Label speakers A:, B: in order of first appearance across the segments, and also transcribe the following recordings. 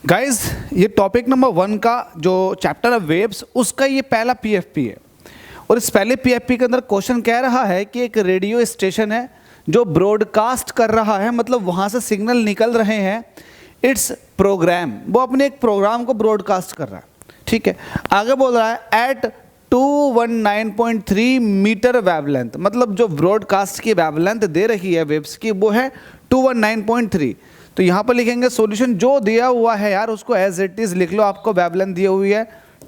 A: Guys ये topic number 1 का जो चैप्टर है वेव्स, उसका ये पहला पीएफपी है। और इस पहले पीएफपी के अंदर क्वेश्चन कह रहा है कि एक रेडियो स्टेशन है जो ब्रॉडकास्ट कर रहा है, मतलब वहाँ से सिग्नल निकल रहे हैं। इट्स प्रोग्राम, वो अपने एक प्रोग्राम को ब्रॉडकास्ट कर रहा है। ठीक है, आगे बोल रहा है एट 219.3 मीटर वेवलेंथ, मतलब जो ब्रॉडकास्ट की वेवलेंथ दे रही है वेव्स की वो है 219.3। तो यहाँ पर लिखेंगे सॉल्यूशन जो दिया हुआ है यार उसको एज इट इज लिख लो। आपको वेवलेंथ दी हुई है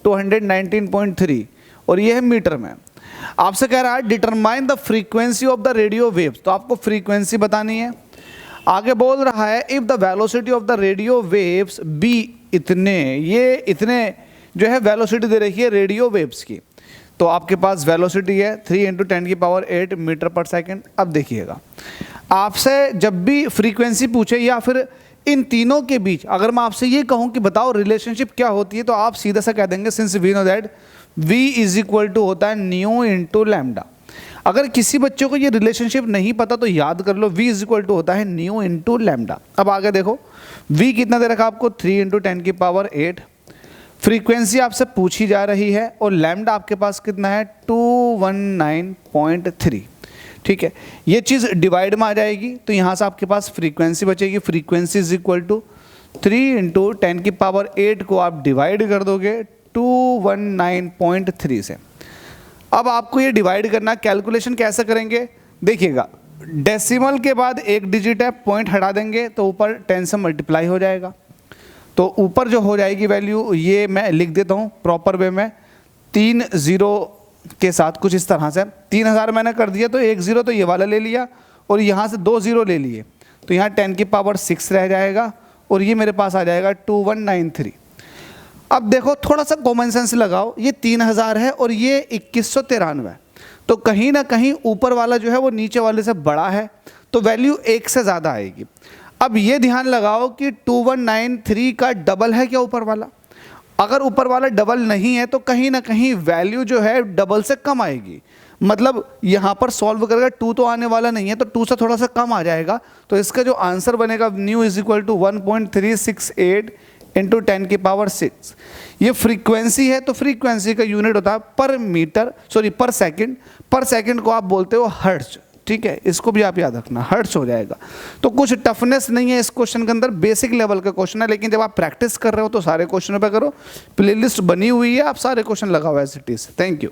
A: 219.3 और ये है मीटर में। आपसे कह रहा है determine the frequency of the radio waves, तो आपको फ्रीक्वेंसी बतानी है। आगे बोल रहा है if the velocity of the radio waves be इतने, ये इतने जो है वेलोसिटी दे रखी है रेडियो वेव्स की। तो आपके पास वेलोसिटी है 3 × 10⁸ मीटर पर सेकेंड। अब देखिएगा, आपसे जब भी फ्रीक्वेंसी पूछे या फिर इन तीनों के बीच अगर मैं आपसे ये कहूँ कि बताओ रिलेशनशिप क्या होती है, तो आप सीधा सा कह देंगे since we know that V = होता है न्यू इंटू लैम्डा। अगर किसी बच्चों को ये रिलेशनशिप नहीं पता तो याद कर लो, V = होता है न्यू इंटू लैम्डा। अब आगे देखो, V कितना दे रखा आपको 3 × 10⁸। फ्रीक्वेंसी आपसे पूछी जा रही है और लैम्डा आपके पास कितना है 219.3। ठीक है, ये चीज़ डिवाइड में आ जाएगी तो यहाँ से आपके पास फ्रीक्वेंसी बचेगी। फ्रीक्वेंसी = 3 × 10⁸ को आप डिवाइड कर दोगे 219.3 से। अब आपको ये डिवाइड करना, कैलकुलेशन कैसे करेंगे देखिएगा, डेसिमल के बाद एक डिजिट है, पॉइंट हटा देंगे तो ऊपर 10 से मल्टीप्लाई हो जाएगा। तो ऊपर जो हो जाएगी वैल्यू, ये मैं लिख देता हूँ प्रॉपर वे में 3 0 के साथ, कुछ इस तरह से 3000 मैंने कर दिया तो 1 0 तो ये वाला ले लिया और यहाँ से 2 0 ले लिए तो यहाँ 10⁶ रह जाएगा और ये मेरे पास आ जाएगा 2193। अब देखो थोड़ा सा कॉमन सेंस लगाओ, ये 3000 है और ये 2193, तो कहीं ना कहीं ऊपर वाला जो है वो नीचे वाले से बड़ा है तो वैल्यू 1 से ज़्यादा आएगी। अब ये ध्यान लगाओ कि 2193 का डबल है क्या ऊपर वाला? अगर ऊपर वाला डबल नहीं है तो कहीं ना कहीं वैल्यू जो है डबल से कम आएगी। मतलब यहाँ पर सॉल्व करेगा 2 तो आने वाला नहीं है तो 2 से थोड़ा सा कम आ जाएगा। तो इसका जो आंसर बनेगा न्यू = 1.368 × 10⁶। ये फ्रीक्वेंसी है तो फ्रीक्वेंसी का यूनिट होता है पर सेकंड। पर सेकंड को आप बोलते हो हर्ट्ज। ठीक है, इसको भी आप याद रखना, हर्ट्ज हो जाएगा। तो कुछ टफनेस नहीं है इस क्वेश्चन के अंदर, बेसिक लेवल का क्वेश्चन है, लेकिन जब आप प्रैक्टिस कर रहे हो तो सारे क्वेश्चनों पे करो। प्लेलिस्ट बनी हुई है, आप सारे क्वेश्चन लगाओ as it is. Thank you.